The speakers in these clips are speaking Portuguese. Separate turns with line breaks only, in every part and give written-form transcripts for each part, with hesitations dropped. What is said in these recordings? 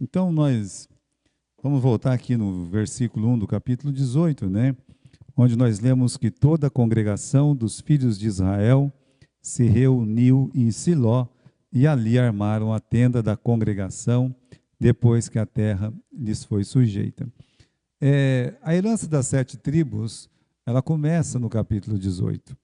Então nós vamos voltar aqui no versículo 1 do capítulo 18, né? Onde nós lemos que toda a congregação dos filhos de Israel se reuniu em Siló e ali armaram a tenda da congregação depois que a terra lhes foi sujeita. A herança das 7 tribos, ela começa no capítulo 18.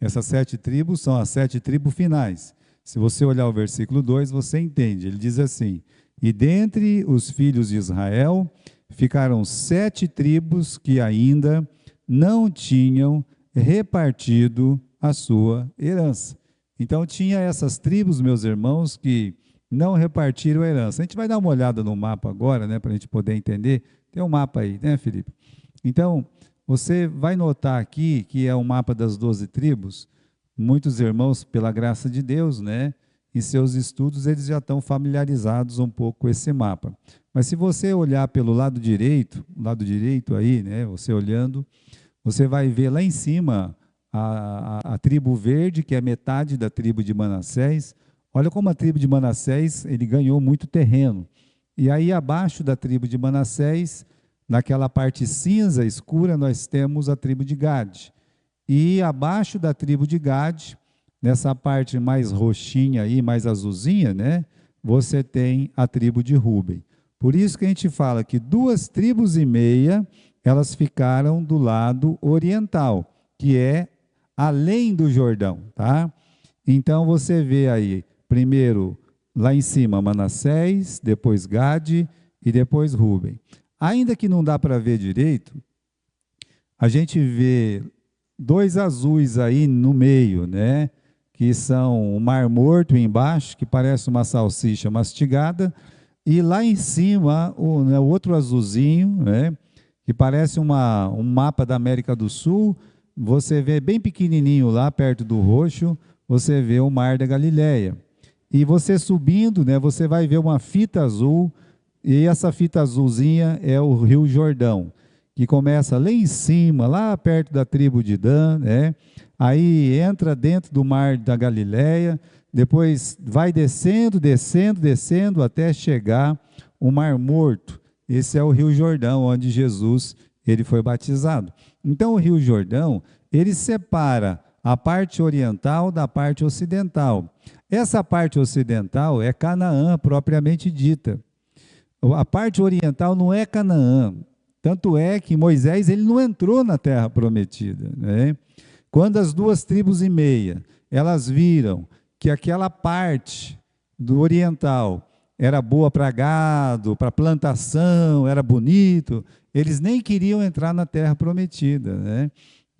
Essas 7 tribos são as 7 tribos finais. Se você olhar o versículo 2, você entende. Ele diz assim: e dentre os filhos de Israel ficaram 7 tribos que ainda não tinham repartido a sua herança. Então tinha essas tribos, meus irmãos, que não repartiram a herança. A gente vai dar uma olhada no mapa agora, né, para a gente poder entender. Tem um mapa aí, né, Felipe? Então, você vai notar aqui que é o mapa das 12 tribos. Muitos irmãos, pela graça de Deus, né, em seus estudos, eles já estão familiarizados um pouco com esse mapa. Mas se você olhar pelo lado direito aí, né, você olhando, você vai ver lá em cima a tribo verde, que é metade da tribo de Manassés. Olha como a tribo de Manassés, ele ganhou muito terreno. E aí abaixo da tribo de Manassés, naquela parte cinza escura, nós temos a tribo de Gade. E abaixo da tribo de Gade, nessa parte mais roxinha aí, mais azulzinha, né, você tem a tribo de Rúben. Por isso que a gente fala que 2,5 tribos, elas ficaram do lado oriental, que é além do Jordão, tá? Então você vê aí, primeiro lá em cima Manassés, depois Gade e depois Rúben. Ainda que não dá para ver direito, a gente vê 2 azuis aí no meio, né? Que são o Mar Morto embaixo, que parece uma salsicha mastigada, e lá em cima o outro azulzinho, né? Que parece um mapa da América do Sul. Você vê bem pequenininho lá perto do roxo, você vê o Mar da Galileia. E você subindo, né, você vai ver uma fita azul, e essa fita azulzinha é o Rio Jordão, que começa lá em cima, lá perto da tribo de Dan, né? Aí entra dentro do Mar da Galileia, depois vai descendo, descendo, descendo, até chegar o Mar Morto. Esse é o Rio Jordão, onde Jesus ele foi batizado. Então o Rio Jordão, ele separa a parte oriental da parte ocidental. Essa parte ocidental é Canaã propriamente dita. A parte oriental não é Canaã. Tanto é que Moisés ele não entrou na terra prometida, né? Quando as 2,5 tribos, elas viram que aquela parte do oriental era boa para gado, para plantação, era bonito, eles nem queriam entrar na terra prometida, né?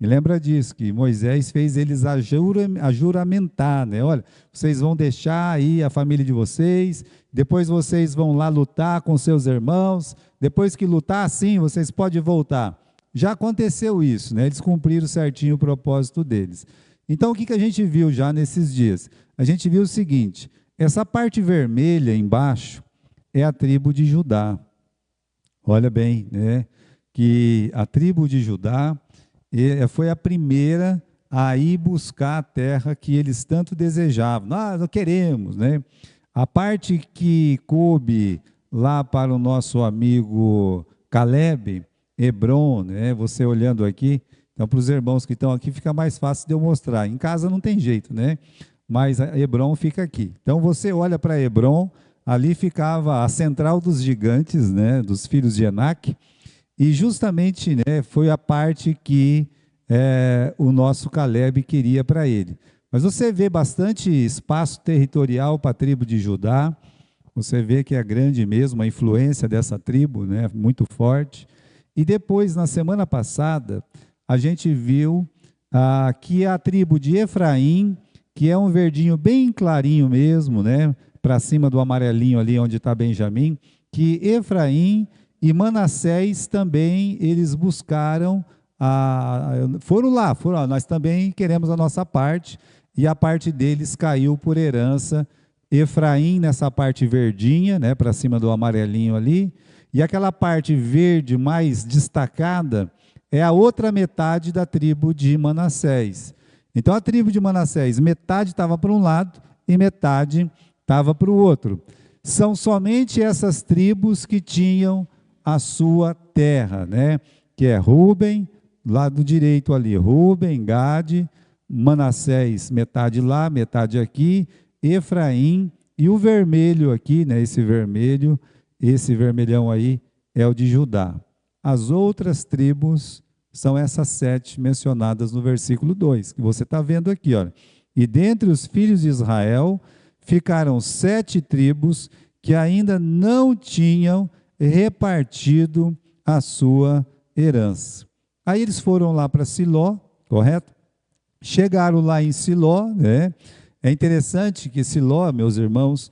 E lembra disso, que Moisés fez eles ajuramentar, né? Olha, vocês vão deixar aí a família de vocês, depois vocês vão lá lutar com seus irmãos, depois que lutar, assim, vocês podem voltar. Já aconteceu isso, né? Eles cumpriram certinho o propósito deles. Então, o que a gente viu já nesses dias? A gente viu o seguinte: essa parte vermelha embaixo é a tribo de Judá. Olha bem, né? Que a tribo de Judá foi a primeira a ir buscar a terra que eles tanto desejavam. Nós queremos, né? A parte que coube lá para o nosso amigo Caleb, Hebron, né? Você olhando aqui, então para os irmãos que estão aqui fica mais fácil de eu mostrar. Em casa não tem jeito, né? Mas a Hebron fica aqui. Então você olha para Hebron, ali ficava a central dos gigantes, né? Dos filhos de Enaque, e justamente, né, foi a parte que o nosso Caleb queria para ele. Mas você vê bastante espaço territorial para a tribo de Judá. Você vê que é grande mesmo a influência dessa tribo, né, muito forte. E depois, na semana passada, a gente viu que a tribo de Efraim, que é um verdinho bem clarinho mesmo, né, para cima do amarelinho ali onde está Benjamim, que Efraim e Manassés também, eles buscaram, foram lá, nós também queremos a nossa parte, e a parte deles caiu por herança. Efraim nessa parte verdinha, né, para cima do amarelinho ali, e aquela parte verde mais destacada é a outra metade da tribo de Manassés. Então a tribo de Manassés, metade estava para um lado e metade estava para o outro. são somente essas tribos que tinham a sua terra, né? Que é Rúben, lado direito ali, Rúben, Gade, Manassés, metade lá, metade aqui, Efraim, e o vermelho aqui, né? Esse vermelhão aí é o de Judá. As outras tribos são essas 7 mencionadas no versículo 2, que você está vendo aqui, olha. E dentre os filhos de Israel ficaram 7 tribos que ainda não tinham repartido a sua herança. Aí eles foram lá para Siló, correto? Chegaram lá em Siló, né? É interessante que Siló, meus irmãos,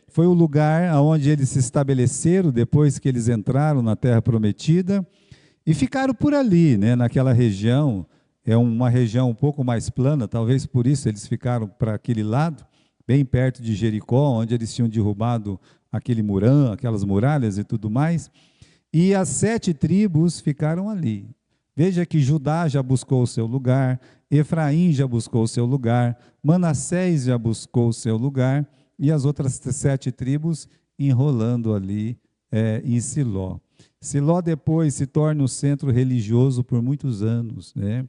foi o lugar onde eles se estabeleceram depois que eles entraram na Terra Prometida e ficaram por ali, né? Naquela região, é uma região um pouco mais plana, talvez por isso eles ficaram para aquele lado, bem perto de Jericó, onde eles tinham derrubado aquele murão, aquelas muralhas e tudo mais. E as 7 tribos ficaram ali. Veja que Judá já buscou o seu lugar, Efraim já buscou o seu lugar, Manassés já buscou o seu lugar, e as outras 7 tribos enrolando ali em Siló. Siló depois se torna o centro religioso por muitos anos, né?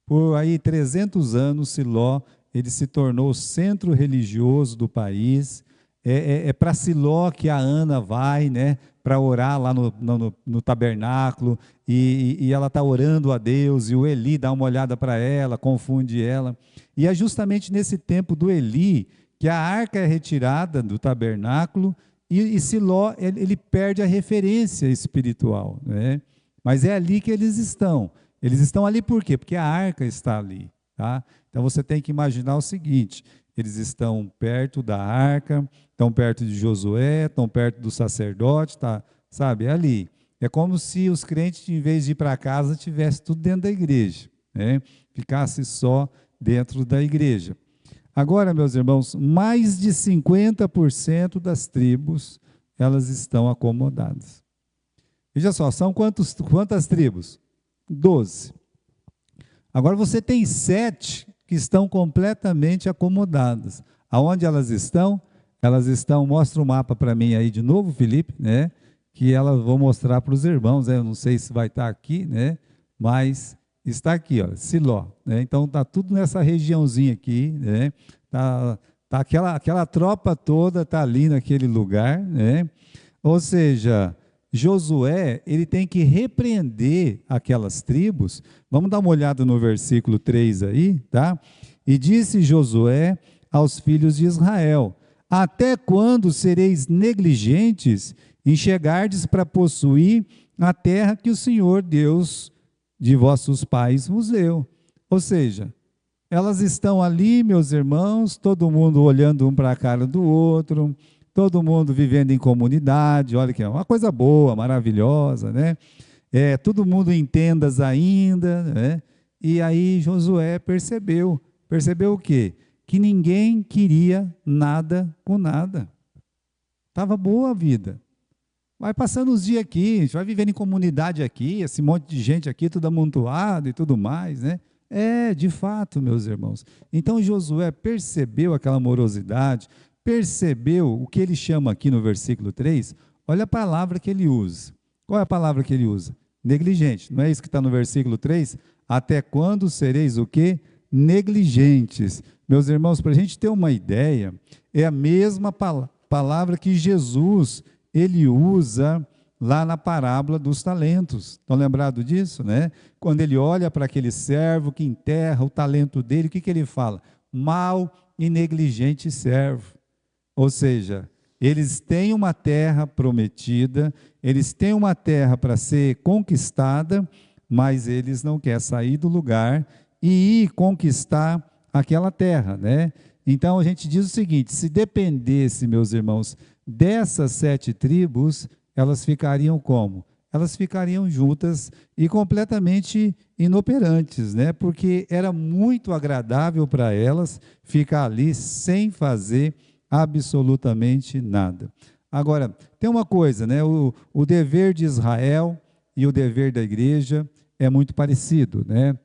Por aí 300 anos, Siló, ele se tornou o centro religioso do país. É para Siló que a Ana vai, né, para orar lá no tabernáculo, e ela está orando a Deus, e o Eli dá uma olhada para ela, confunde ela. E é justamente nesse tempo do Eli que a arca é retirada do tabernáculo, e Siló ele perde a referência espiritual, né? Mas é ali que eles estão. Eles estão ali por quê? Porque a arca está ali, tá? Então você tem que imaginar o seguinte: eles estão perto da arca, estão perto de Josué, estão perto do sacerdote, tá, sabe? É ali. É como se os crentes, em vez de ir para casa, tivesse tudo dentro da igreja, né? Ficasse só dentro da igreja. Agora, meus irmãos, mais de 50% das tribos, elas estão acomodadas. Veja só, são quantas tribos? 12. Agora você tem 7 que estão completamente acomodadas. Aonde elas estão? Elas estão, mostra o mapa para mim aí de novo, Felipe, né? Que elas vou mostrar para os irmãos, né? Eu não sei se vai estar aqui, né? Mas está aqui, ó, Siló, né? Então está tudo nessa regiãozinha aqui, né? Tá aquela tropa toda tá ali naquele lugar, né? Ou seja, Josué, ele tem que repreender aquelas tribos. Vamos dar uma olhada no versículo 3 aí, tá? E disse Josué aos filhos de Israel: até quando sereis negligentes em chegardes para possuir a terra que o Senhor Deus de vossos pais vos deu? Ou seja, elas estão ali, meus irmãos, todo mundo olhando um para a cara do outro, todo mundo vivendo em comunidade, olha que é uma coisa boa, maravilhosa, né? Todo mundo em tendas ainda, né? E aí Josué percebeu o quê? Que ninguém queria nada com nada. Estava boa a vida. Vai passando os dias aqui, a gente vai vivendo em comunidade aqui, esse monte de gente aqui, tudo amontoado e tudo mais, né? De fato, meus irmãos. Então Josué percebeu aquela morosidade, percebeu o que ele chama aqui no versículo 3, olha a palavra que ele usa. Qual é a palavra que ele usa? Negligente. Não é isso que está no versículo 3? Até quando sereis o quê? Negligentes. Meus irmãos, para a gente ter uma ideia, é a mesma palavra que Jesus, ele usa lá na parábola dos talentos. Estão lembrados disso, né? Quando ele olha para aquele servo que enterra o talento dele, o que ele fala? Mau e negligente servo. Ou seja, eles têm uma terra prometida, eles têm uma terra para ser conquistada, mas eles não querem sair do lugar e ir conquistar aquela terra, né? Então a gente diz o seguinte: se dependesse, meus irmãos, dessas 7 tribos, elas ficariam como? Elas ficariam juntas e completamente inoperantes, né? Porque era muito agradável para elas ficar ali sem fazer absolutamente nada. Agora, tem uma coisa, né? O dever de Israel e o dever da igreja é muito parecido, né?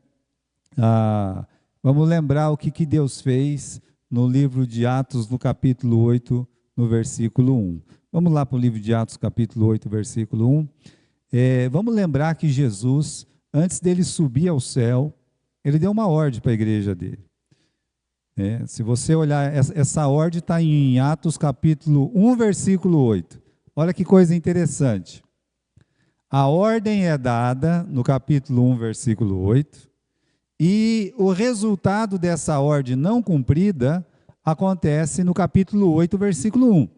Vamos lembrar o que Deus fez no livro de Atos, no capítulo 8, no versículo 1. Vamos lá para o livro de Atos, capítulo 8, versículo 1. Vamos lembrar que Jesus, antes dele subir ao céu, ele deu uma ordem para a igreja dele. Se você olhar, essa ordem está em Atos capítulo 1, versículo 8. Olha que coisa interessante. A ordem é dada no capítulo 1, versículo 8, e o resultado dessa ordem não cumprida acontece no capítulo 8, versículo 1.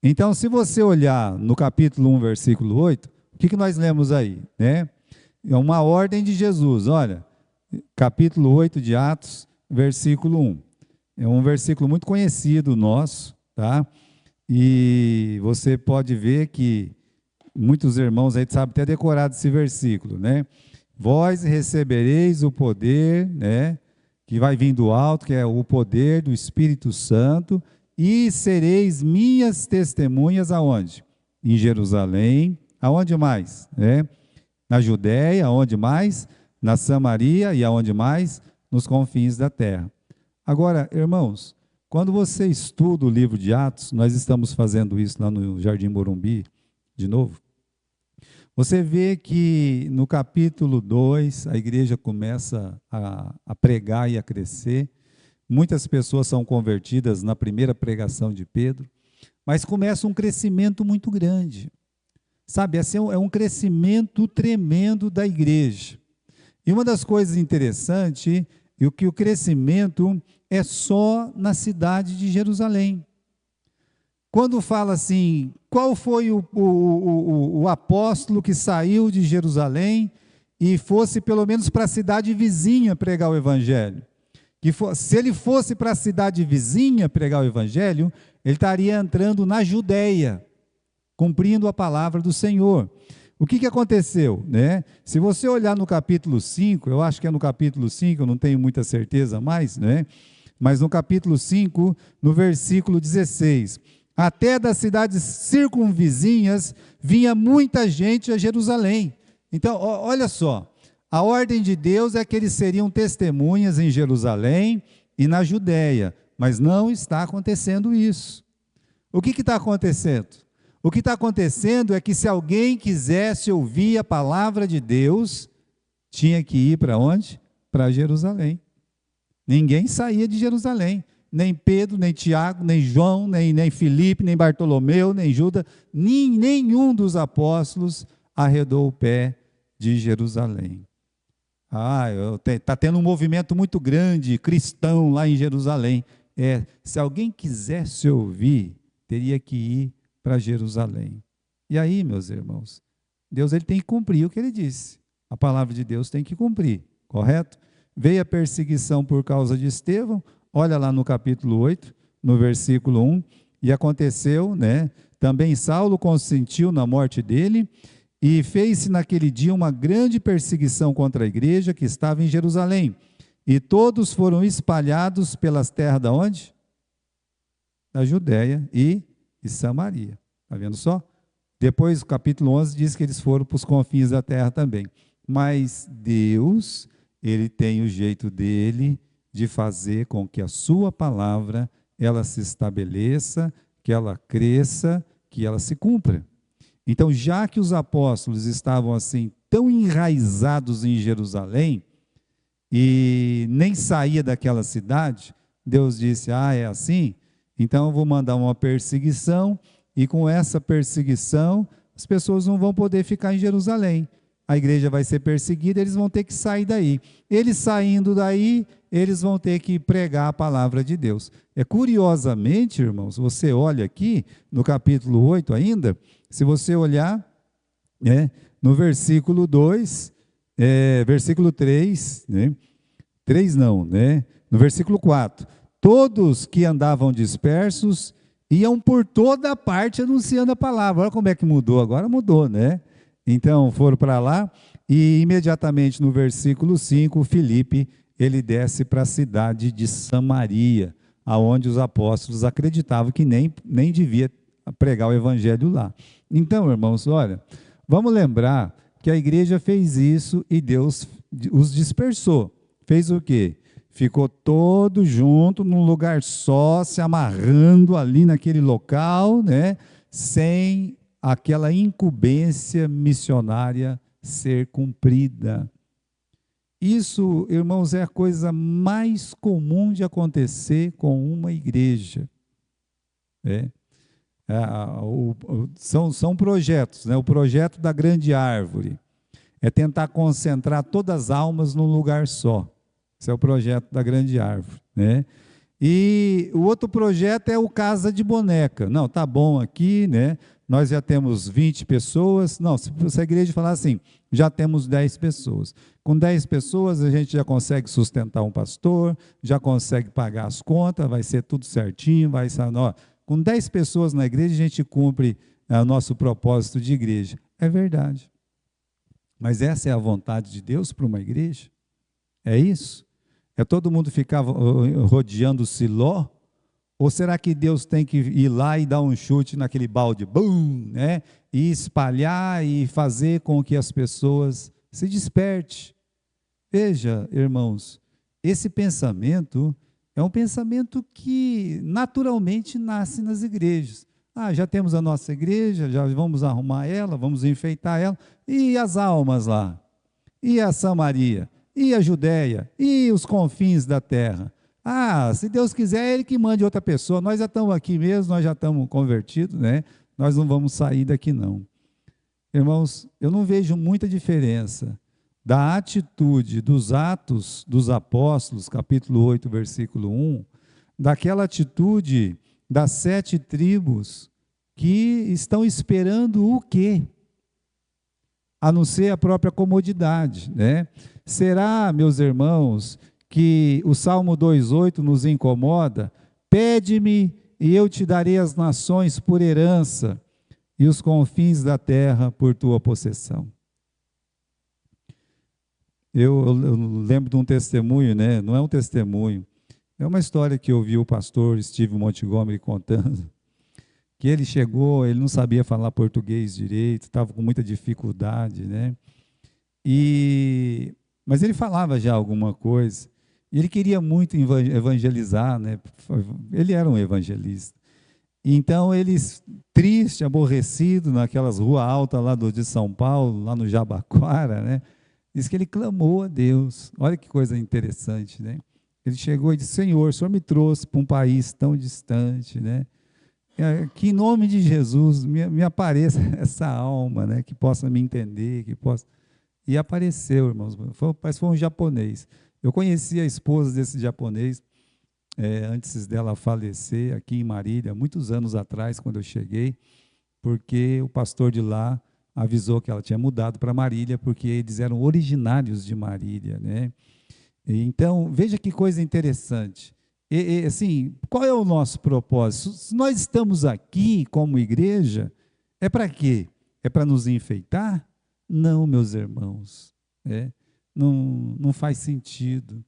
Então, se você olhar no capítulo 1, versículo 8, o que nós lemos aí? É uma ordem de Jesus, olha, capítulo 8 de Atos, versículo 1. É um versículo muito conhecido nosso, tá? E você pode ver que muitos irmãos aí sabem até decorar esse versículo, né? Vós recebereis o poder, né? Que vai vir do alto, que é o poder do Espírito Santo, e sereis minhas testemunhas aonde? Em Jerusalém, aonde mais? Na Judéia, aonde mais? Na Samaria e aonde mais? Nos confins da terra. Agora, irmãos, quando você estuda o livro de Atos, nós estamos fazendo isso lá no Jardim Morumbi, de novo, você vê que no capítulo 2, a igreja começa a pregar e a crescer, muitas pessoas são convertidas na primeira pregação de Pedro, mas começa um crescimento muito grande, sabe, assim, é um crescimento tremendo da igreja. E uma das coisas interessantes é que o crescimento é só na cidade de Jerusalém. Quando fala assim, qual foi o apóstolo que saiu de Jerusalém e fosse pelo menos para a cidade vizinha pregar o evangelho? Se ele fosse para a cidade vizinha pregar o evangelho, ele estaria entrando na Judéia, cumprindo a palavra do Senhor. O que aconteceu? Se você olhar no capítulo 5, eu acho que é no capítulo 5, eu não tenho muita certeza mais, mas no capítulo 5, no versículo 16, até das cidades circunvizinhas vinha muita gente a Jerusalém. Então, olha só, a ordem de Deus é que eles seriam testemunhas em Jerusalém e na Judéia, mas não está acontecendo isso. O que está acontecendo? O que está acontecendo é que se alguém quisesse ouvir a palavra de Deus, tinha que ir para onde? Para Jerusalém. Ninguém saía de Jerusalém, nem Pedro, nem Tiago, nem João, nem Filipe, nem Bartolomeu, nem Judas, nenhum dos apóstolos arredou o pé de Jerusalém. Está tendo um movimento muito grande, cristão lá em Jerusalém. Se alguém quisesse ouvir, teria que ir para Jerusalém. E aí, meus irmãos, Deus ele tem que cumprir o que ele disse. A palavra de Deus tem que cumprir, correto? Veio a perseguição por causa de Estevão, olha lá no capítulo 8, no versículo 1, e aconteceu, também Saulo consentiu na morte dele, e fez-se naquele dia uma grande perseguição contra a igreja que estava em Jerusalém, e todos foram espalhados pelas terras da onde? Da Judéia e Samaria. Está vendo só? Depois, o capítulo 11 diz que eles foram para os confins da terra também. Mas Deus, ele tem o jeito dele de fazer com que a sua palavra, ela se estabeleça, que ela cresça, que ela se cumpra. Então, já que os apóstolos estavam assim, tão enraizados em Jerusalém, e nem saía daquela cidade, Deus disse, é assim? Então eu vou mandar uma perseguição, e com essa perseguição, as pessoas não vão poder ficar em Jerusalém. A igreja vai ser perseguida, eles vão ter que sair daí. Eles saindo daí, eles vão ter que pregar a palavra de Deus. Curiosamente, irmãos, você olha aqui, no capítulo 8 ainda, se você olhar, no versículo 2, versículo 3, 3 não, no versículo 4, todos que andavam dispersos iam por toda parte anunciando a palavra. Olha como é que mudou, agora mudou, Então foram para lá e imediatamente no versículo 5, Filipe, ele desce para a cidade de Samaria, aonde os apóstolos acreditavam que nem devia pregar o evangelho lá. Então, irmãos, olha, vamos lembrar que a igreja fez isso e Deus os dispersou. Fez o quê? ficou todo junto num lugar só, se amarrando ali naquele local, né? Sem aquela incumbência missionária ser cumprida. Isso, irmãos, é a coisa mais comum de acontecer com uma igreja. Né? São projetos, né? O projeto da grande árvore é tentar concentrar todas as almas num lugar só. Esse é o projeto da grande árvore, né? E o outro projeto é o Casa de Boneca. Não, tá bom aqui, né? Nós já temos 20 pessoas. Não, se a igreja falar assim, já temos 10 pessoas. Com 10 pessoas a gente já consegue sustentar um pastor, já consegue pagar as contas, vai ser tudo certinho, vai ser, ó, com 10 pessoas na igreja a gente cumpre o nosso propósito de igreja. É verdade. Mas essa é a vontade de Deus para uma igreja? É isso? É todo mundo ficar rodeando o Siló? Ou será que Deus tem que ir lá e dar um chute naquele balde, bum, né? E espalhar e fazer com que as pessoas se despertem? Veja, irmãos, esse pensamento é um pensamento que naturalmente nasce nas igrejas. Ah, já temos a nossa igreja, já vamos arrumar ela, vamos enfeitar ela. E as almas lá? E a Samaria? E a Judéia? E os confins da terra? Ah, se Deus quiser, é Ele que mande outra pessoa. Nós já estamos aqui mesmo, nós já estamos convertidos, né? Nós não vamos sair daqui não. Irmãos, eu não vejo muita diferença da atitude dos Atos dos Apóstolos, capítulo 8, versículo 1, daquela atitude das 7 tribos que estão esperando o quê? A não ser a própria comodidade, né? Será, meus irmãos, que o Salmo 2,8 nos incomoda? Pede-me e eu te darei as nações por herança e os confins da terra por tua possessão. Eu lembro de um testemunho, né? Não é um testemunho, é uma história que eu vi o pastor Steve Montgomery contando, que ele chegou, ele não sabia falar português direito, estava com muita dificuldade, né? Mas ele falava já alguma coisa, e ele queria muito evangelizar, né? Ele era um evangelista. Então ele, triste, aborrecido, naquelas ruas altas lá de São Paulo, lá no Jabaquara, né? Diz que ele clamou a Deus. Olha que coisa interessante, né? Ele chegou e disse: Senhor, o Senhor me trouxe para um país tão distante, né? Que em nome de Jesus me apareça essa alma, né? Que possa me entender, que possa... E apareceu, irmãos, parece que foi um japonês. Eu conheci a esposa desse japonês, antes dela falecer, aqui em Marília, muitos anos atrás, quando eu cheguei, porque o pastor de lá avisou que ela tinha mudado para Marília, porque eles eram originários de Marília, né? Então, veja que coisa interessante. Assim, qual é o nosso propósito? Se nós estamos aqui como igreja, é para quê? É para nos enfeitar? Não, meus irmãos, não faz sentido.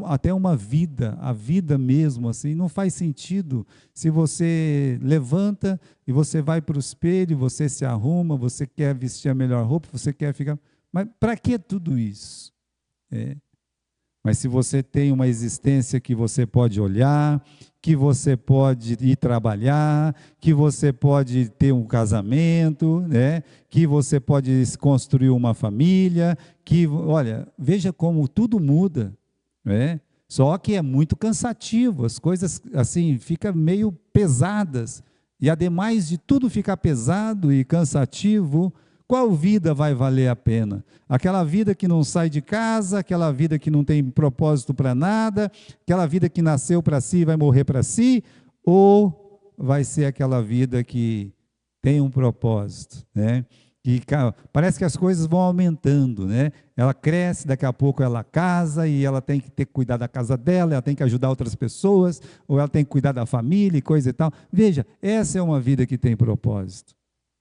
Até uma vida, a vida mesmo, assim, não faz sentido se você levanta e você vai para o espelho, você se arruma, você quer vestir a melhor roupa, você quer ficar... Mas para que tudo isso? Mas se você tem uma existência que você pode olhar, que você pode ir trabalhar, que você pode ter um casamento, né? Que você pode construir uma família, olha, veja como tudo muda, né? Só que é muito cansativo, as coisas assim ficam meio pesadas, e ademais de tudo ficar pesado e cansativo, qual vida vai valer a pena? Aquela vida que não sai de casa, aquela vida que não tem propósito para nada, aquela vida que nasceu para si e vai morrer para si, ou vai ser aquela vida que tem um propósito, né? E parece que as coisas vão aumentando, né? Ela cresce, daqui a pouco ela casa e ela tem que ter que cuidar da casa dela, ela tem que ajudar outras pessoas, ou ela tem que cuidar da família e coisa e tal. Veja, essa é uma vida que tem propósito.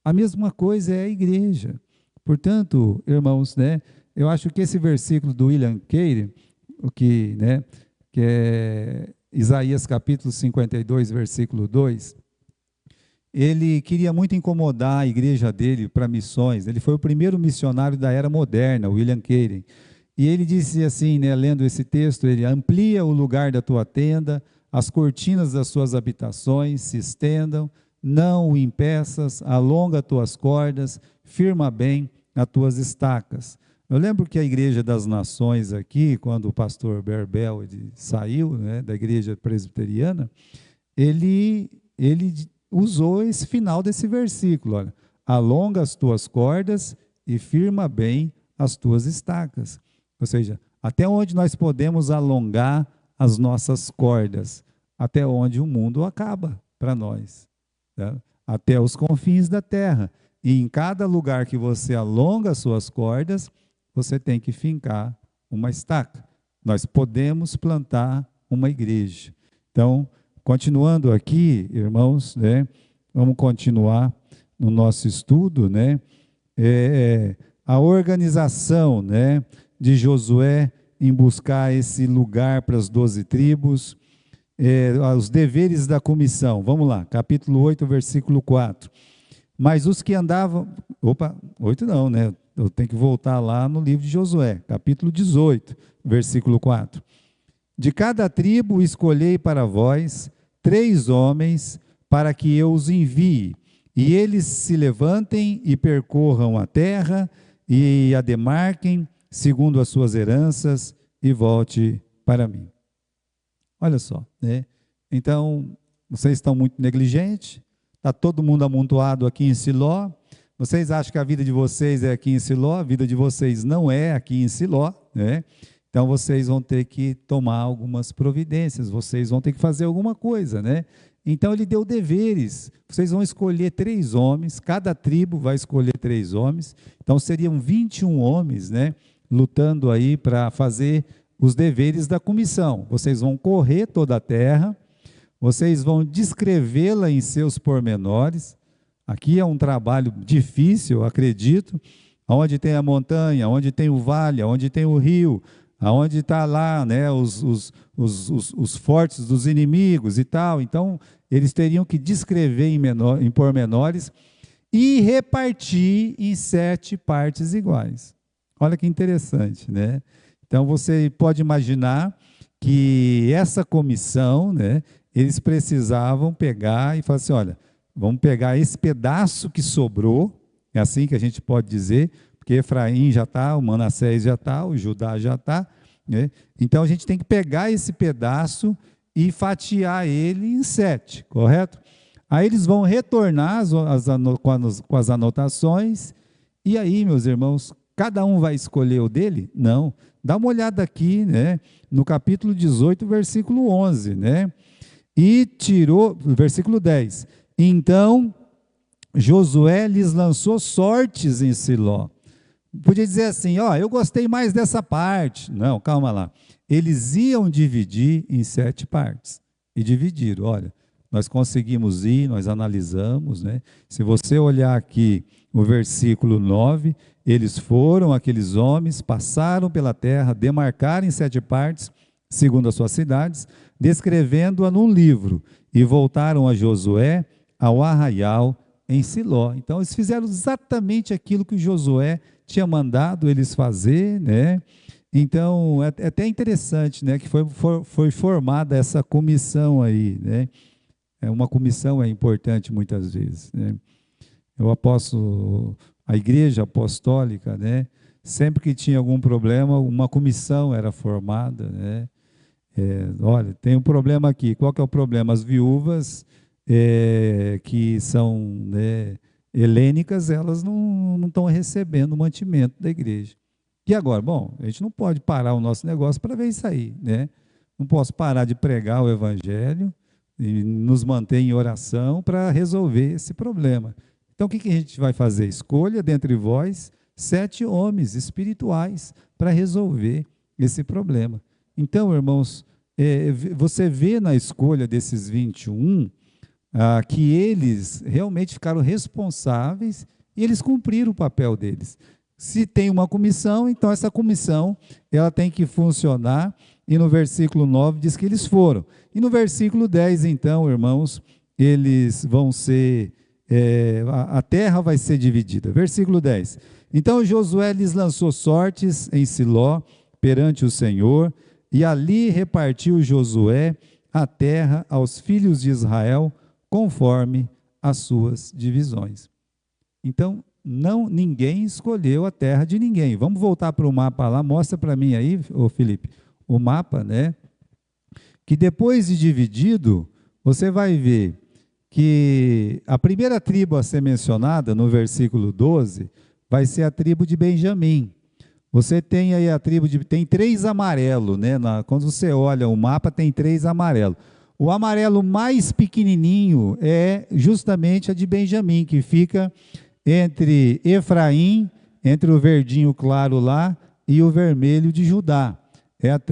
A mesma coisa é a igreja. Portanto, irmãos, né, eu acho que esse versículo do William Carey, que é Isaías capítulo 52, versículo 2, ele queria muito incomodar a igreja dele para missões. Ele foi o primeiro missionário da era moderna, William Carey. E ele disse assim, né, lendo esse texto, ele amplia o lugar da tua tenda, as cortinas das suas habitações se estendam, não o impeças, alonga tuas cordas, firma bem as tuas estacas. Eu lembro que a Igreja das Nações aqui, quando o pastor Berbel saiu, né, da igreja presbiteriana, ele usou esse final desse versículo, olha, alonga as tuas cordas e firma bem as tuas estacas. Ou seja, até onde nós podemos alongar as nossas cordas, até onde o mundo acaba para nós, né? Até os confins da terra. E em cada lugar que você alonga as suas cordas, você tem que fincar uma estaca. Nós podemos plantar uma igreja. Então, continuando aqui, irmãos, né, vamos continuar no nosso estudo, né, a organização, né, de Josué em buscar esse lugar para as 12 tribos, os deveres da comissão. Vamos lá, capítulo 8, versículo 4. Mas os que andavam... 8 não, né? Eu tenho que voltar lá no livro de Josué, capítulo 18, versículo 4. De cada tribo escolhei para vós 3 homens, para que eu os envie, e eles se levantem e percorram a terra, e a demarquem, segundo as suas heranças, e volte para mim. Olha só, né? Então, vocês estão muito negligentes, está todo mundo amontoado aqui em Siló, vocês acham que a vida de vocês é aqui em Siló, a vida de vocês não é aqui em Siló, né? Então, vocês vão ter que tomar algumas providências, vocês vão ter que fazer alguma coisa, né? Então, ele deu deveres, vocês vão escolher 3 homens, cada tribo vai escolher 3 homens, então seriam 21 homens, né? Lutando aí para fazer os deveres da comissão. Vocês vão correr toda a terra, vocês vão descrevê-la em seus pormenores. Aqui é um trabalho difícil, acredito, onde tem a montanha, onde tem o vale, onde tem o rio, onde está lá, né, os fortes dos inimigos e tal. Então, eles teriam que descrever em pormenores e repartir em 7 partes iguais. Olha que interessante, né? Então, você pode imaginar que essa comissão, né, eles precisavam pegar e falar assim, olha, vamos pegar esse pedaço que sobrou, é assim que a gente pode dizer, porque Efraim já está, o Manassés já está, o Judá já está, né? Então, a gente tem que pegar esse pedaço e fatiar ele em 7, correto? Aí eles vão retornar com as anotações, e aí, meus irmãos, cada um vai escolher o dele? Não. Dá uma olhada aqui, né, no capítulo 18, versículo 11, né? E tirou, versículo 10. Então, Josué lhes lançou sortes em Siló. Podia dizer assim, ó, eu gostei mais dessa parte. Não, calma lá. Eles iam dividir em 7 partes. E dividiram, olha, nós conseguimos ir, nós analisamos, né? Se você olhar aqui o versículo 9, eles foram, aqueles homens, passaram pela terra, demarcaram em 7 partes, segundo as suas cidades, descrevendo-a num livro, e voltaram a Josué ao arraial em Siló. Então, eles fizeram exatamente aquilo que Josué tinha mandado eles fazer, né? Então, é até interessante, né, que foi formada essa comissão aí, né? Uma comissão é importante muitas vezes, né? A igreja apostólica, né, sempre que tinha algum problema, uma comissão era formada, né? Olha, tem um problema aqui, qual que é o problema? As viúvas que são, né, helênicas, elas não estão recebendo o mantimento da igreja. E agora? Bom, a gente não pode parar o nosso negócio para ver isso aí, né? Não posso parar de pregar o evangelho e nos manter em oração para resolver esse problema. Então, o que a gente vai fazer? Escolha dentre vós 7 homens espirituais para resolver esse problema. Então, irmãos, você vê na escolha desses 21 que eles realmente ficaram responsáveis e eles cumpriram o papel deles. Se tem uma comissão, então essa comissão ela tem que funcionar, e no versículo 9 diz que eles foram. E no versículo 10, então, irmãos, eles vão ser, a terra vai ser dividida. Versículo 10. Então Josué lhes lançou sortes em Siló, perante o Senhor, e ali repartiu Josué a terra aos filhos de Israel, conforme as suas divisões. Então, ninguém escolheu a terra de ninguém. Vamos voltar para o mapa lá, mostra para mim aí, ô Felipe, o mapa, né? Que depois de dividido, você vai ver que a primeira tribo a ser mencionada, no versículo 12, vai ser a tribo de Benjamim. Você tem aí a tribo tem 3 amarelos, né? Quando você olha o mapa, tem 3 amarelos. O amarelo mais pequenininho é justamente a de Benjamim, que fica entre Efraim, entre o verdinho claro lá e o vermelho de Judá.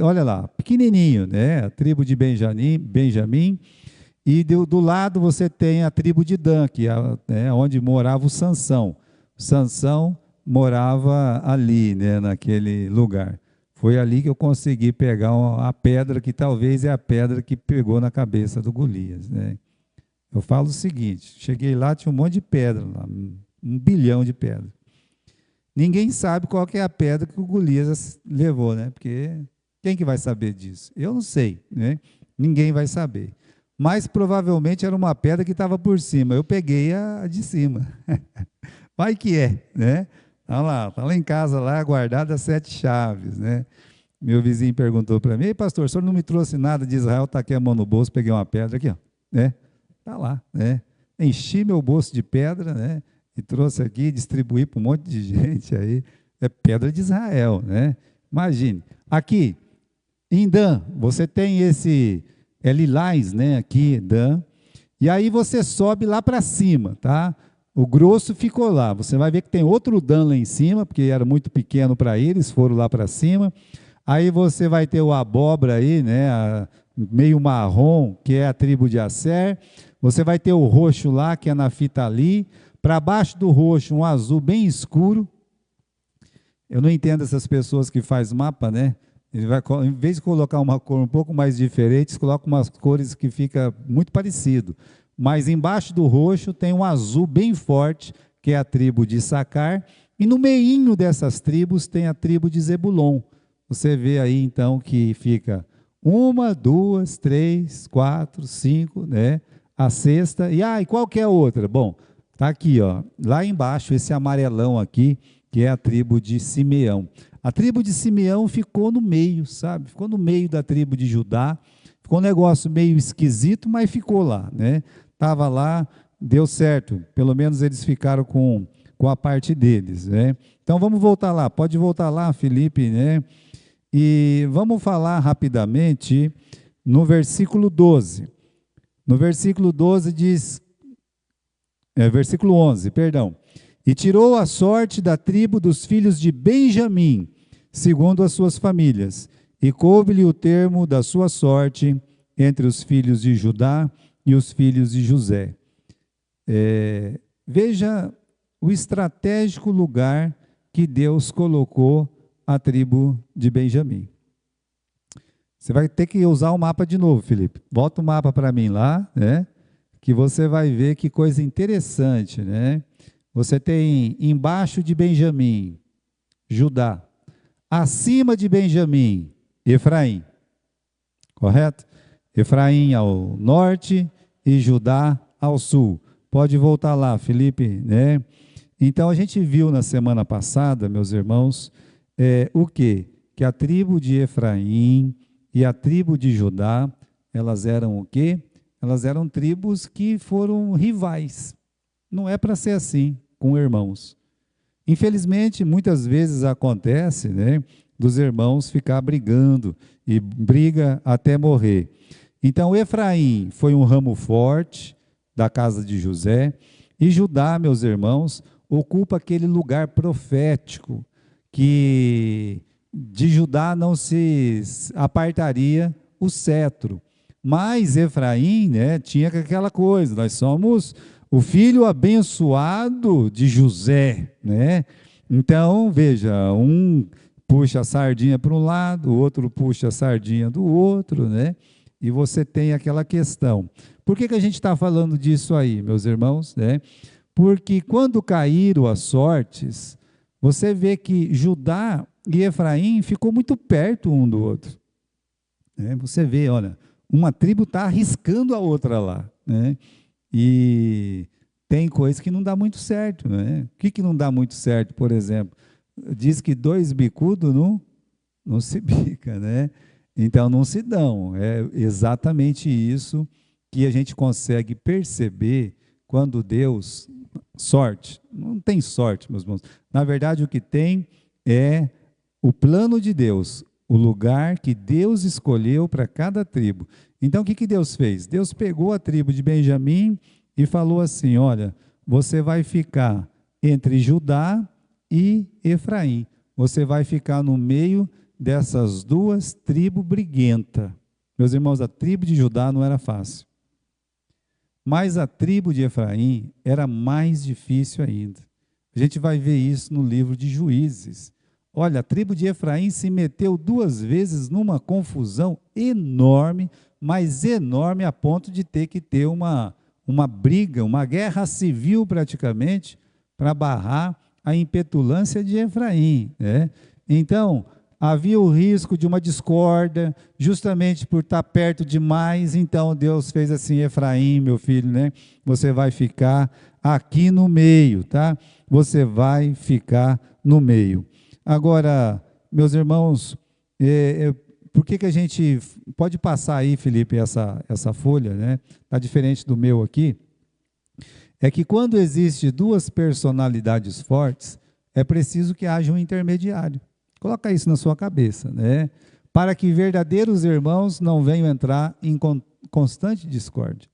Olha lá, pequenininho, né? A tribo de Benjamim. E do lado você tem a tribo de Dan, que é onde morava o Sansão. Sansão morava ali, né, naquele lugar. Foi ali que eu consegui pegar a pedra, que talvez é a pedra que pegou na cabeça do Golias, né? Eu falo o seguinte, cheguei lá, tinha um monte de pedra lá, 1 bilhão de pedras. Ninguém sabe qual que é a pedra que o Golias levou, né? Porque quem que vai saber disso? Eu não sei, né? Ninguém vai saber. Mas provavelmente era uma pedra que estava por cima. Eu peguei a de cima. Vai que é, né? Tá lá em casa, lá guardada 7 chaves, né? Meu vizinho perguntou para mim: "Ei, pastor, o senhor não me trouxe nada de Israel?" Taquei a mão no bolso, peguei uma pedra aqui, ó, né? Tá lá, né? Enchi meu bolso de pedra, né? E trouxe aqui, distribuí para um monte de gente aí. É pedra de Israel, né? Imagine. Aqui, em Dan, você tem esse lilás, né? Aqui, Dan. E aí você sobe lá para cima, tá? O grosso ficou lá. Você vai ver que tem outro Dan lá em cima, porque era muito pequeno para eles, foram lá para cima. Aí você vai ter o abóbora aí, né? Meio marrom, que é a tribo de Asser. Você vai ter o roxo lá, que é Naftali. Para baixo do roxo, um azul bem escuro. Eu não entendo essas pessoas que fazem mapa, né? Ele vai, em vez de colocar uma cor um pouco mais diferente, coloca umas cores que fica muito parecido. Mas embaixo do roxo tem um azul bem forte, que é a tribo de Issacar, e no meinho dessas tribos tem a tribo de Zebulon. Você vê aí então que fica 1, 2, 3, 4, 5, né? A sexta, e qual que é a outra? Bom, tá aqui, ó, lá embaixo, esse amarelão aqui, que é a tribo de Simeão. A tribo de Simeão ficou no meio, sabe? Ficou no meio da tribo de Judá. Ficou um negócio meio esquisito, mas ficou lá, né? Estava lá, deu certo. Pelo menos eles ficaram com a parte deles, né? Então vamos voltar lá. Pode voltar lá, Felipe, né? E vamos falar rapidamente no versículo 12. No versículo 12 diz, versículo 11, perdão. E tirou a sorte da tribo dos filhos de Benjamim, segundo as suas famílias, e coube-lhe o termo da sua sorte entre os filhos de Judá e os filhos de José. Veja o estratégico lugar que Deus colocou a tribo de Benjamim. Você vai ter que usar o mapa de novo, Felipe. Bota o mapa para mim lá, né? Que você vai ver que coisa interessante, né? Você tem embaixo de Benjamim, Judá. Acima de Benjamim, Efraim. Correto? Efraim ao norte e Judá ao sul. Pode voltar lá, Felipe, né? Então, a gente viu na semana passada, meus irmãos, o quê? Que a tribo de Efraim e a tribo de Judá, elas eram o quê? Elas eram tribos que foram rivais. Não é para ser assim com irmãos. Infelizmente, muitas vezes acontece, né, dos irmãos ficar brigando, e briga até morrer. Então, Efraim foi um ramo forte da casa de José, e Judá, meus irmãos, ocupa aquele lugar profético, que de Judá não se apartaria o cetro. Mas Efraim, né, tinha aquela coisa, nós somos o filho abençoado de José, né? Então, veja, um puxa a sardinha para um lado, o outro puxa a sardinha do outro, né? E você tem aquela questão. Por que a gente está falando disso aí, meus irmãos, né? Porque quando caíram as sortes, você vê que Judá e Efraim ficou muito perto um do outro. Você vê, olha, uma tribo está arriscando a outra lá, né? E tem coisa que não dá muito certo, né? O que não dá muito certo, por exemplo? Diz que dois bicudos não se bica, né? Então não se dão. É exatamente isso que a gente consegue perceber quando Deus, sorte, não tem sorte, meus irmãos. Na verdade, o que tem é o plano de Deus, o lugar que Deus escolheu para cada tribo. Então, o que Deus fez? Deus pegou a tribo de Benjamim e falou assim: olha, você vai ficar entre Judá e Efraim. Você vai ficar no meio dessas duas tribos briguentas. Meus irmãos, a tribo de Judá não era fácil. Mas a tribo de Efraim era mais difícil ainda. A gente vai ver isso no livro de Juízes. Olha, a tribo de Efraim se meteu 2 vezes numa confusão enorme, mas enorme a ponto de ter que ter uma briga, uma guerra civil praticamente, para barrar a impetulância de Efraim, né? Então, havia o risco de uma discórdia, justamente por estar perto demais. Então Deus fez assim: Efraim, meu filho, né? Você vai ficar aqui no meio, tá? Você vai ficar no meio. Agora, meus irmãos, por que a gente pode passar aí, Felipe, essa folha, né? Tá diferente do meu aqui. É que quando existe 2 personalidades fortes, é preciso que haja um intermediário. Coloca isso na sua cabeça, né? Para que verdadeiros irmãos não venham entrar em constante discórdia.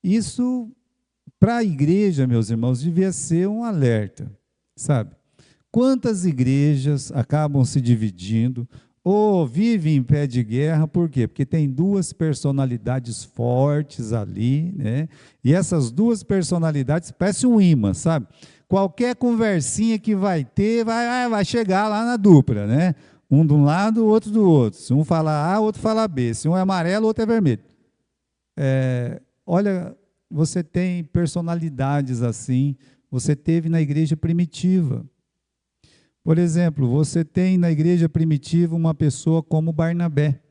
Isso, para a igreja, meus irmãos, devia ser um alerta, sabe? Quantas igrejas acabam se dividindo ou vivem em pé de guerra? Por quê? Porque tem 2 personalidades fortes ali, né? E essas 2 personalidades parecem um imã, sabe? Qualquer conversinha que vai ter, vai chegar lá na dupla, né? Um de um lado, o outro do outro. Se um fala A, o outro fala B. Se um é amarelo, o outro é vermelho. Olha, você tem personalidades assim, você teve na igreja primitiva. Por exemplo, você tem na igreja primitiva uma pessoa como Barnabé.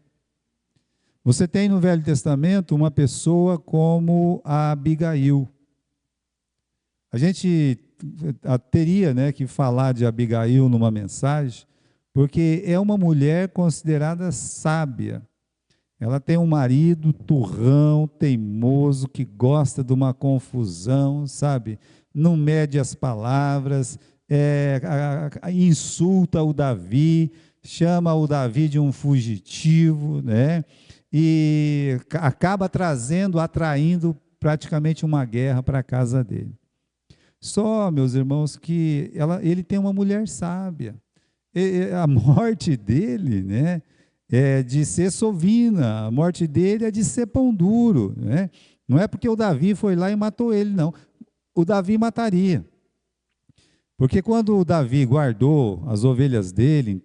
Você tem no Velho Testamento uma pessoa como a Abigail. A gente teria, né, que falar de Abigail numa mensagem, porque é uma mulher considerada sábia. Ela tem um marido turrão, teimoso, que gosta de uma confusão, sabe? Não mede as palavras, insulta o Davi, chama o Davi de um fugitivo, né? E acaba atraindo praticamente uma guerra para a casa dele. Só, meus irmãos, que ele tem uma mulher sábia. A morte dele, né, é de ser sovina, a morte dele é de ser pão duro, né? Não é porque o Davi foi lá e matou ele, não. O Davi mataria. Porque quando o Davi guardou as ovelhas dele,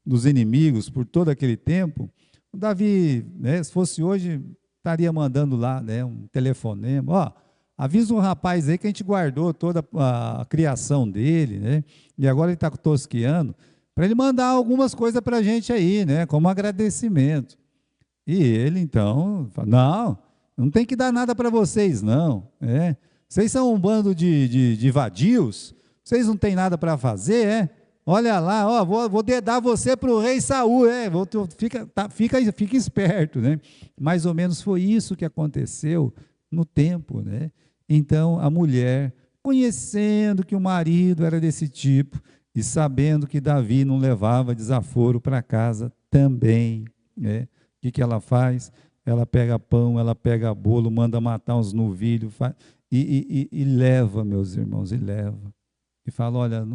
dos inimigos, por todo aquele tempo, o Davi, né, se fosse hoje, estaria mandando lá, né, um telefonema: ó, avisa um rapaz aí que a gente guardou toda a criação dele, né, e agora ele está tosquiando, para ele mandar algumas coisas para a gente aí, né, como agradecimento. E ele, então, fala: não tem que dar nada para vocês, não. Vocês são um bando de vadios, vocês não têm nada para fazer, Olha lá, ó, vou dedar você para o rei Saul, fica esperto, né? Mais ou menos foi isso que aconteceu no tempo, né? Então, a mulher, conhecendo que o marido era desse tipo, e sabendo que Davi não levava desaforo para casa também, né? O que ela faz? Ela pega pão, ela pega bolo, manda matar uns novilhos, e leva, meus irmãos, e leva. E fala: olha,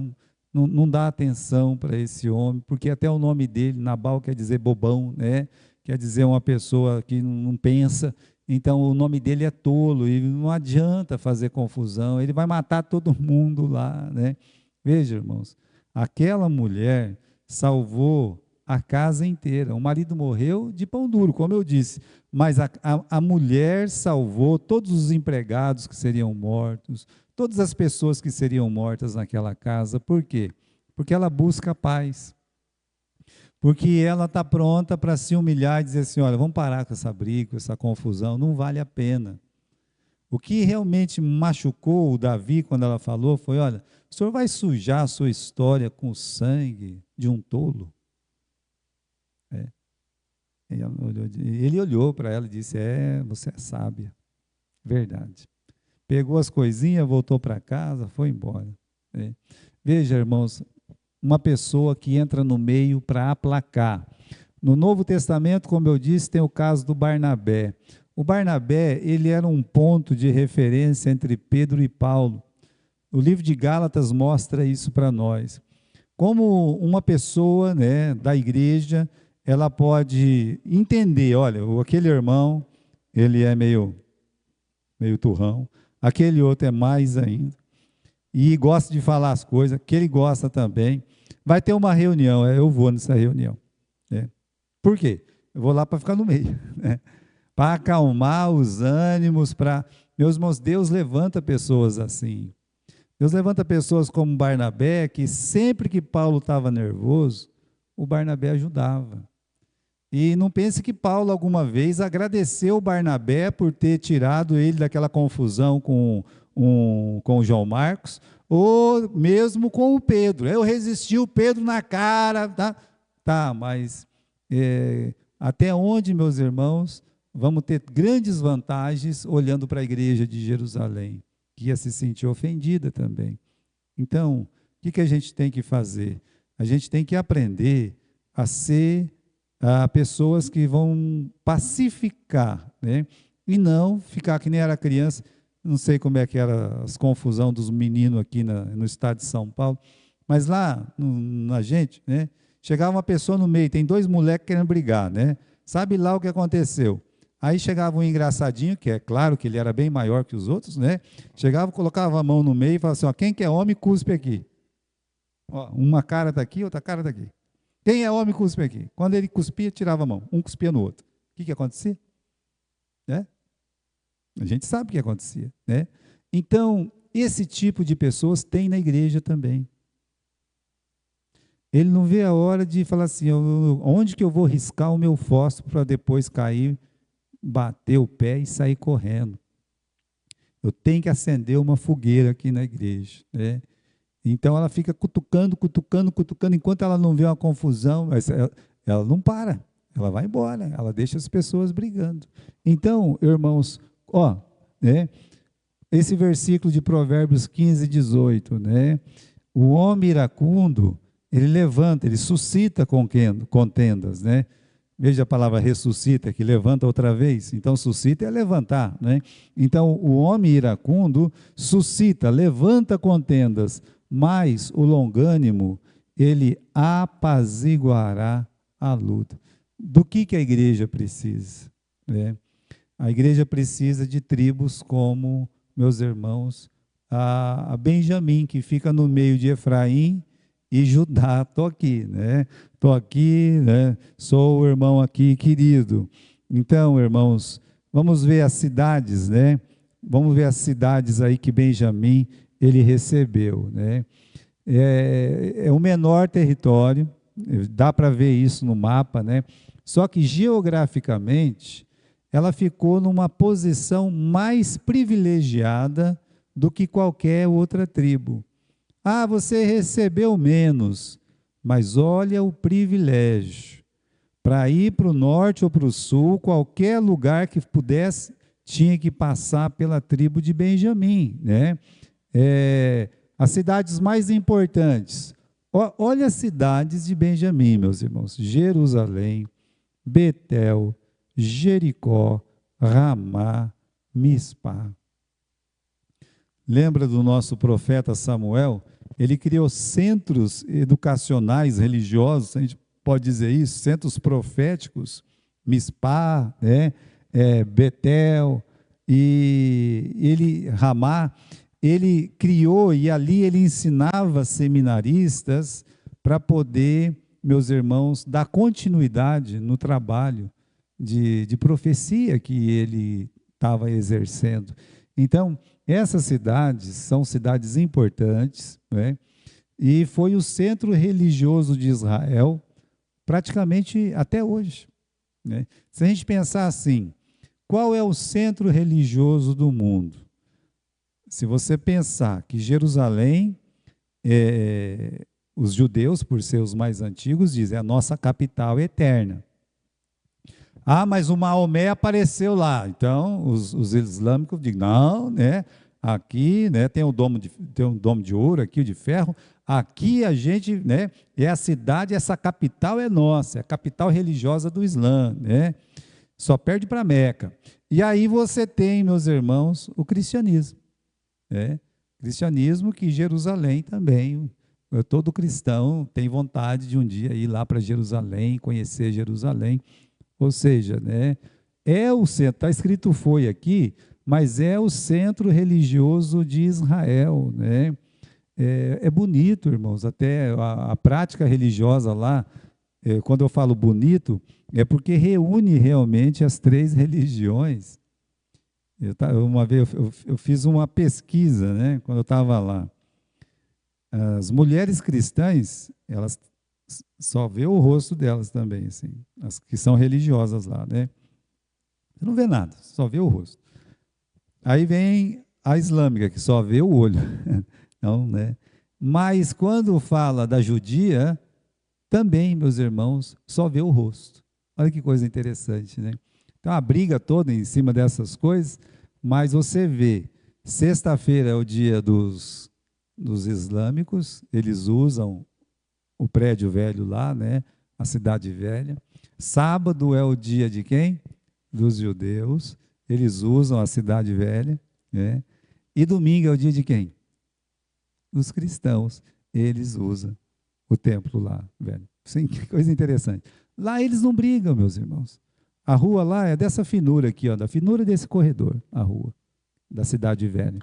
não dá atenção para esse homem, porque até o nome dele, Nabal, quer dizer bobão, né? Quer dizer uma pessoa que não pensa. Então o nome dele é tolo, e não adianta fazer confusão, ele vai matar todo mundo lá, né? Veja, irmãos, aquela mulher salvou a casa inteira. O marido morreu de pão duro, como eu disse, mas a mulher salvou todos os empregados que seriam mortos, todas as pessoas que seriam mortas naquela casa. Por quê? Porque ela busca a paz. Porque ela está pronta para se humilhar e dizer assim, olha, vamos parar com essa briga, com essa confusão, não vale a pena. O que realmente machucou o Davi quando ela falou foi, olha, o senhor vai sujar a sua história com o sangue de um tolo? É. Ele olhou para ela e disse, você é sábia, verdade. Pegou as coisinhas, voltou para casa, foi embora. É. Veja, irmãos, uma pessoa que entra no meio para aplacar. No Novo Testamento, como eu disse, tem o caso do Barnabé. O Barnabé, ele era um ponto de referência entre Pedro e Paulo. O livro de Gálatas mostra isso para nós. Como uma pessoa, né, da igreja, ela pode entender, olha, aquele irmão, ele é meio turrão, aquele outro é mais ainda, e gosta de falar as coisas, que ele gosta também. Vai ter uma reunião, eu vou nessa reunião. Né? Por quê? Eu vou lá para ficar no meio, né? Para acalmar os ânimos, meus irmãos, Deus levanta pessoas assim. Deus levanta pessoas como Barnabé, que sempre que Paulo estava nervoso, o Barnabé ajudava. E não pense que Paulo alguma vez agradeceu o Barnabé por ter tirado ele daquela confusão com o João Marcos, ou mesmo com o Pedro. Eu resisti o Pedro na cara, mas até onde, meus irmãos, vamos ter grandes vantagens olhando para a igreja de Jerusalém, que ia se sentir ofendida também. Então, o que a gente tem que fazer? A gente tem que aprender a ser pessoas que vão pacificar, né? E não ficar que nem era criança. Não sei como é que era as confusão dos meninos aqui no estado de São Paulo, mas lá na gente, né? Chegava uma pessoa no meio, tem dois moleques querendo brigar, né? Sabe lá o que aconteceu? Aí chegava um engraçadinho, que é claro que ele era bem maior que os outros, né? Chegava, colocava a mão no meio e falava assim, ó, quem que é homem, cuspe aqui. Ó, uma cara está aqui, outra cara está aqui. Quem é homem, cuspe aqui. Quando ele cuspia, tirava a mão. Um cuspia no outro. O que acontecia? Né? A gente sabe o que acontecia. Né? Então, esse tipo de pessoas tem na igreja também. Ele não vê a hora de falar assim, onde que eu vou riscar o meu fósforo para depois cair, bater o pé e sair correndo. Eu tenho que acender uma fogueira aqui na igreja. Né? Então ela fica cutucando, enquanto ela não vê uma confusão, mas ela não para, ela vai embora, ela deixa as pessoas brigando. Então, irmãos, né, esse versículo de Provérbios 15, 18, né, o homem iracundo, ele levanta, ele suscita contendas, né? Veja a palavra ressuscita, que levanta outra vez. Então, suscita é levantar, né? Então, o homem iracundo suscita, levanta contendas, mas o longânimo, ele apaziguará a luta. Do que a igreja precisa? Né? A igreja precisa de tribos como, meus irmãos, a Benjamim, que fica no meio de Efraim e Judá. Estou aqui, né? Estou aqui, né? Sou o irmão aqui querido. Então, irmãos, vamos ver as cidades, né? Vamos ver as cidades aí que Benjamim ele recebeu, né? É o menor território, dá para ver isso no mapa, né? Só que geograficamente ela ficou numa posição mais privilegiada do que qualquer outra tribo. Ah, você recebeu menos, mas olha o privilégio. Para ir para o norte ou para o sul, qualquer lugar que pudesse, tinha que passar pela tribo de Benjamim, né? As cidades mais importantes. Olha as cidades de Benjamim, meus irmãos. Jerusalém, Betel, Jericó, Ramá, Mispá. Lembra do nosso profeta Samuel? Ele criou centros educacionais religiosos, a gente pode dizer isso, centros proféticos, Mispá, né? Betel, e Ramá. Ele criou e ali ele ensinava seminaristas para poder, meus irmãos, dar continuidade no trabalho de profecia que ele estava exercendo. Então, essas cidades são cidades importantes, né? e foi o centro religioso de Israel praticamente até hoje, né? Se a gente pensar assim, qual é o centro religioso do mundo? Se você pensar que Jerusalém, os judeus, por ser os mais antigos, dizem a nossa capital eterna. Ah, mas o Maomé apareceu lá. Então, os islâmicos dizem, não, né? Aqui, né, tem um domo de ouro, aqui o de ferro. Aqui a gente, né, é a cidade, essa capital é nossa, é a capital religiosa do Islã, né? Só perde para Meca. E aí você tem, meus irmãos, o cristianismo, né? Cristianismo que Jerusalém também, todo cristão tem vontade de um dia ir lá para Jerusalém, conhecer Jerusalém. Ou seja, né, é o centro, está escrito foi aqui, mas é o centro religioso de Israel, né? É bonito, irmãos, até a prática religiosa lá, quando eu falo bonito, é porque reúne realmente as três religiões. Uma vez eu fiz uma pesquisa, né, quando eu estava lá. As mulheres cristãs, elas só vê o rosto delas também, assim, as que são religiosas lá, né? Você não vê nada, só vê o rosto. Aí vem a islâmica, que só vê o olho. Não, né? Mas quando fala da judia, também, meus irmãos, só vê o rosto. Olha que coisa interessante, né? Então, a briga toda em cima dessas coisas, mas você vê, sexta-feira é o dia dos islâmicos, eles usam o prédio velho lá, né? A cidade velha. Sábado é o dia de quem? Dos judeus. Eles usam a cidade velha, né? E domingo é o dia de quem? Dos cristãos. Eles usam o templo lá, velho. Sim, que coisa interessante. Lá eles não brigam, meus irmãos. A rua lá é dessa finura aqui, ó, da finura desse corredor, a rua da cidade velha.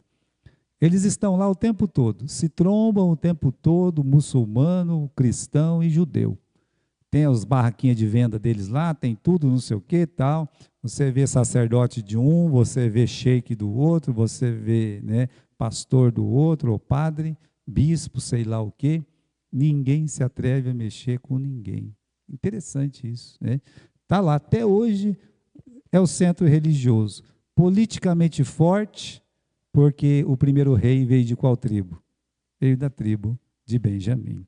Eles estão lá o tempo todo, se trombam o tempo todo, muçulmano, cristão e judeu. Tem as barraquinhas de venda deles lá, tem tudo, não sei o que tal. Você vê sacerdote de um, você vê sheik do outro, você vê, né, pastor do outro, ou padre, bispo, sei lá o quê. Ninguém se atreve a mexer com ninguém. Interessante isso, né? Está lá, até hoje é o centro religioso. Politicamente forte, porque o primeiro rei veio de qual tribo? Veio da tribo de Benjamim.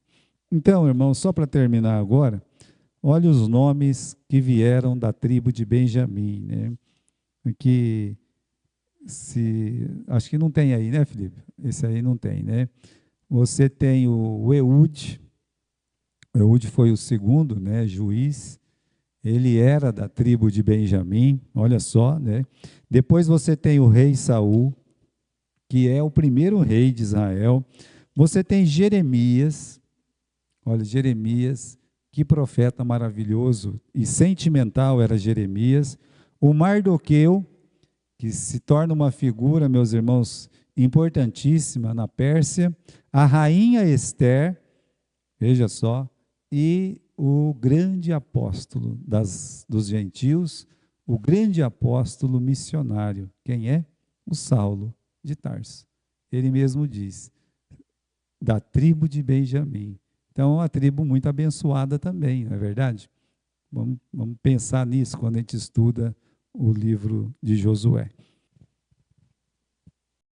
Então, irmãos, só para terminar agora, olha os nomes que vieram da tribo de Benjamim, né? Que acho que não tem aí, né, Felipe? Esse aí não tem, né? Você tem o Eude. O Eude foi o segundo, né, juiz. Ele era da tribo de Benjamim, olha só, né? Depois você tem o rei Saul, que é o primeiro rei de Israel. Você tem Jeremias, olha, Jeremias, que profeta maravilhoso e sentimental era Jeremias. O Mardoqueu, que se torna uma figura, meus irmãos, importantíssima na Pérsia. A rainha Ester, veja só, e o grande apóstolo dos gentios, o grande apóstolo missionário. Quem é? O Saulo de Tarso. Ele mesmo diz, da tribo de Benjamim. Então, é uma tribo muito abençoada também, não é verdade? Vamos pensar nisso quando a gente estuda o livro de Josué.